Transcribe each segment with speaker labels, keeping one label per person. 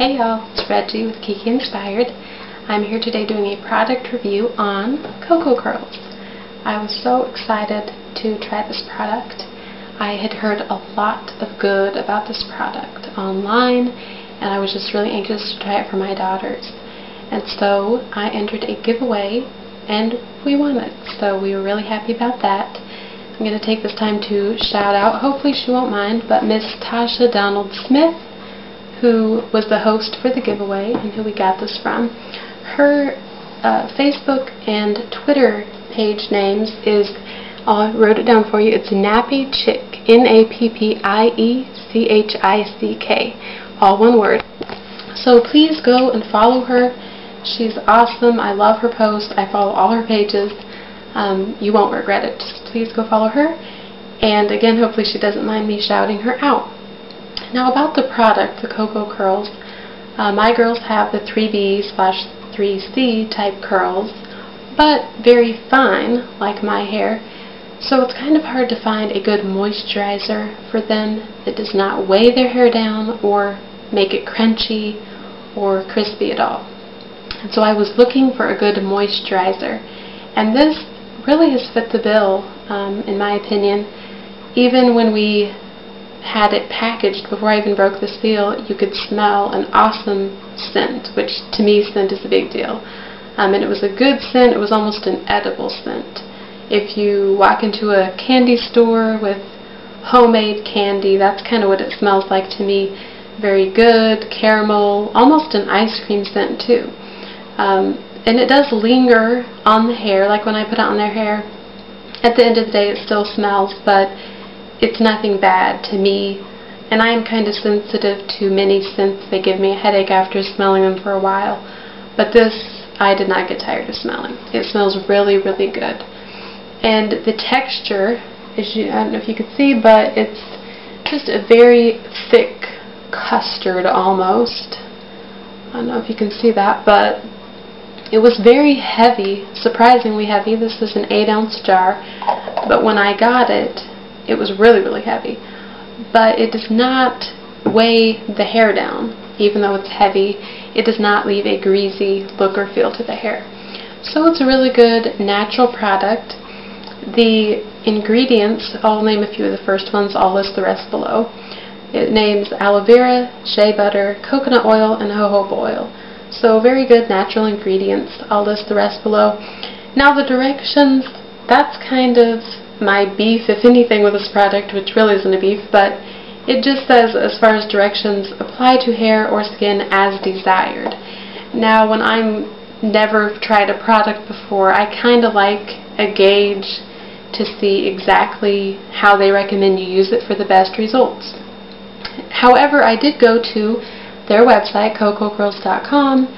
Speaker 1: Hey y'all, it's Reggie with Keki Inspired. I'm here today doing a product review on Coco Curls. I was so excited to try this product. I had heard a lot of good about this product online, and I was just really anxious to try it for my daughters. And so I entered a giveaway, and we won it. So we were really happy about that. I'm going to take this time to shout out, hopefully she won't mind, but Miss Tasha Donald Smith, who was the host for the giveaway and who we got this from. Her Facebook and Twitter page names is, I wrote it down for you, it's Nappy Chick, N-A-P-P-I-E-C-H-I-C-K, all one word. So please go and follow her. She's awesome. I love her posts. I follow all her pages. You won't regret it. Just please go follow her. And again, hopefully she doesn't mind me shouting her out. Now about the product, the Coco Curls, my girls have the 3B/3C type curls, but very fine, like my hair, so it's kind of hard to find a good moisturizer for them that does not weigh their hair down or make it crunchy or crispy at all. And so I was looking for a good moisturizer, and this really has fit the bill, in my opinion. Even when we had it packaged, before I even broke the seal, you could smell an awesome scent, which to me scent is a big deal. And it was a good scent. It was almost an edible scent. If you walk into a candy store with homemade candy, that's kind of what it smells like to me. Very good, caramel, almost an ice cream scent too. And it does linger on the hair, like when I put it on their hair. At the end of the day it still smells, but it's nothing bad to me, and I am kind of sensitive to many scents. They give me a headache after smelling them for a while, but this I did not get tired of smelling. It smells really, really good. And the texture, I don't know if you can see, but it's just a very thick custard almost. I don't know if you can see that, but it was very heavy, surprisingly heavy. This is an 8-ounce jar, but when I got it, it was really, really heavy, but it does not weigh the hair down. Even though it's heavy, it does not leave a greasy look or feel to the hair. So it's a really good natural product. The ingredients, I'll name a few of the first ones, I'll list the rest below. It names aloe vera, shea butter, coconut oil, and jojoba oil. So very good natural ingredients. I'll list the rest below. Now the directions, that's kind of my beef, if anything, with this product, which really isn't a beef, but it just says, as far as directions, apply to hair or skin as desired. Now, when I'm never tried a product before, I kind of like a gauge to see exactly how they recommend you use it for the best results. However, I did go to their website, cococurls.com,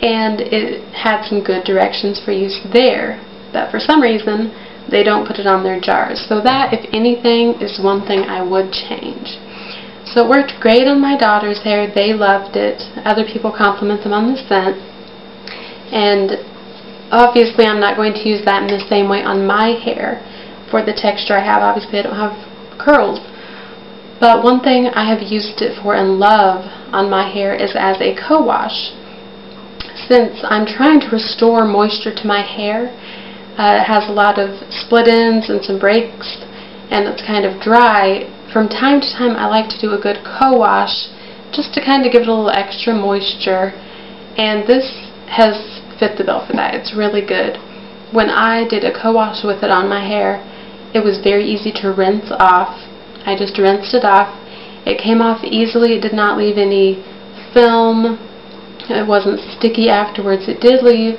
Speaker 1: and it had some good directions for use there, but for some reason they don't put it on their jars. So that, if anything, is one thing I would change. So it worked great on my daughter's hair. They loved it. Other people compliment them on the scent. And obviously I'm not going to use that in the same way on my hair for the texture I have. Obviously I don't have curls. But one thing I have used it for and love on my hair is as a co-wash. Since I'm trying to restore moisture to my hair, it has a lot of split ends and some breaks, and it's kind of dry. From time to time I like to do a good co-wash just to kind of give it a little extra moisture, and this has fit the bill for that. It's really good. When I did a co-wash with it on my hair, it was very easy to rinse off. I just rinsed it off. It came off easily. It did not leave any film. It wasn't sticky afterwards. It did leave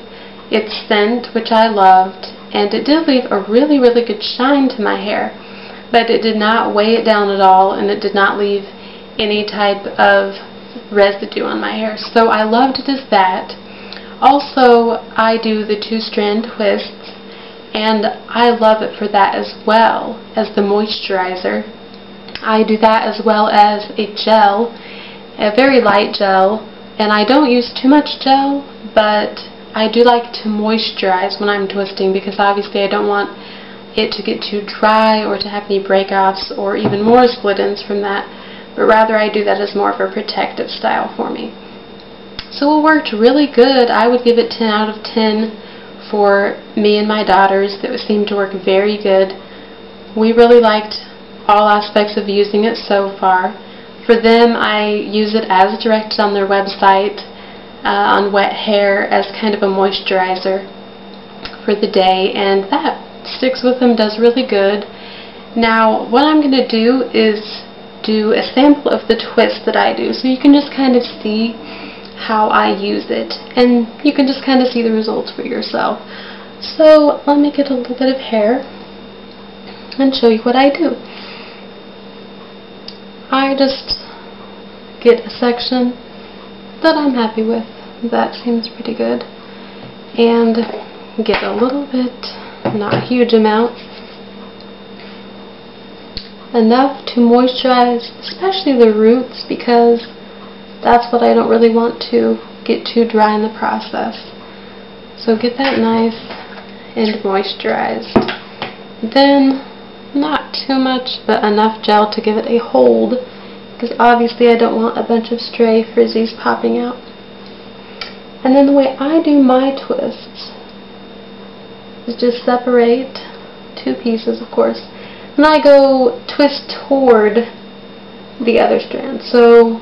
Speaker 1: its scent, which I loved, and it did leave a really, really good shine to my hair, but it did not weigh it down at all, and it did not leave any type of residue on my hair. So I loved it as that. Also, I do the 2-strand twists, and I love it for that as well as the moisturizer. I do that as well as a gel, a very light gel, and I don't use too much gel, but I do like to moisturize when I'm twisting, because obviously I don't want it to get too dry or to have any breakoffs or even more split ends from that, but rather I do that as more of a protective style for me. So it worked really good. I would give it 10 out of 10 for me and my daughters. It seemed to work very good. We really liked all aspects of using it so far. For them, I use it as directed on their website on wet hair as kind of a moisturizer for the day, and that sticks with them, does really good. Now, what I'm going to do is do a sample of the twist that I do, so you can just kind of see how I use it, and you can just kind of see the results for yourself. So let me get a little bit of hair and show you what I do. I just get a section that I'm happy with. That seems pretty good. And get a little bit, not a huge amount, enough to moisturize especially the roots, because that's what I don't really want to get too dry in the process. So get that nice and moisturized. Then, not too much, but enough gel to give it a hold, because obviously I don't want a bunch of stray frizzies popping out. And then the way I do my twists is just separate two pieces, of course, and I go twist toward the other strand. So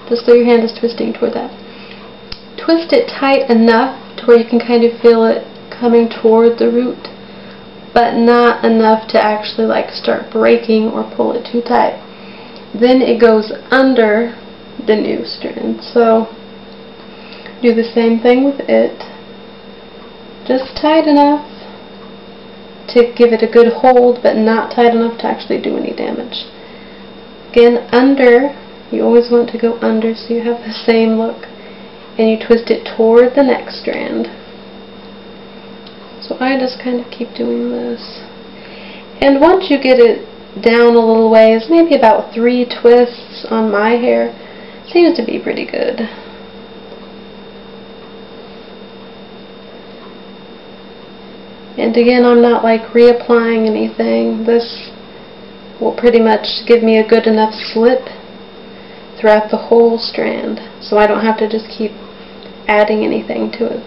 Speaker 1: just so your hand is twisting toward that. Twist it tight enough to where you can kind of feel it coming toward the root, but not enough to actually like start breaking or pull it too tight. Then it goes under the new strand. So do the same thing with it. Just tight enough to give it a good hold, but not tight enough to actually do any damage. Again, under, you always want to go under so you have the same look, and you twist it toward the next strand. So I just kind of keep doing this. And once you get it down a little ways, maybe about 3 twists on my hair, seems to be pretty good. And again, I'm not like reapplying anything. This will pretty much give me a good enough slip throughout the whole strand, so I don't have to just keep adding anything to it.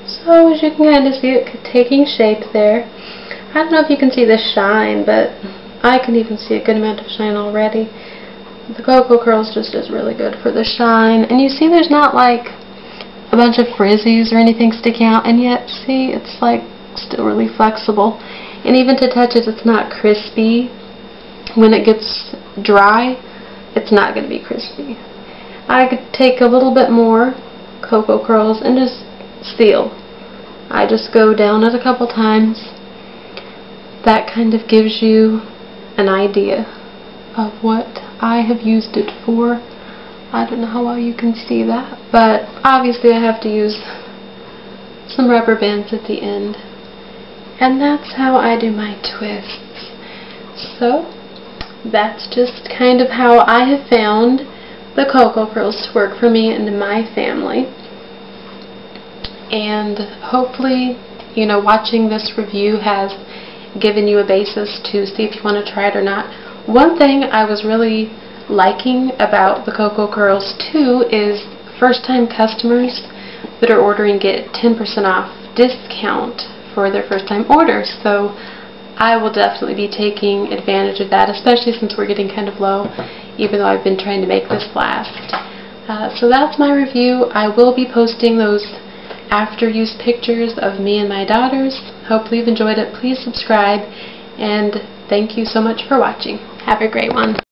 Speaker 1: So as you can kind of see it taking shape there. I don't know if you can see the shine, but I can even see a good amount of shine already. The Coco Curls just is really good for the shine. And you see there's not like a bunch of frizzies or anything sticking out, and yet see it's like still really flexible. And even to touch it, it's not crispy. When it gets dry, it's not going to be crispy. I could take a little bit more Coco Curls and just seal. I just go down it a couple times. That kind of gives you an idea of what I have used it for. I don't know how well you can see that, but obviously I have to use some rubber bands at the end. And that's how I do my twists. So that's just kind of how I have found the Coco Curls to work for me and my family. And hopefully, you know, watching this review has given you a basis to see if you want to try it or not. One thing I was really liking about the Coco Curls too is first-time customers that are ordering get 10% off discount for their first-time orders. So I will definitely be taking advantage of that, especially since we're getting kind of low, even though I've been trying to make this last. So that's my review. I will be posting those after-use pictures of me and my daughters. Hopefully you've enjoyed it. Please subscribe, and thank you so much for watching. Have a great one.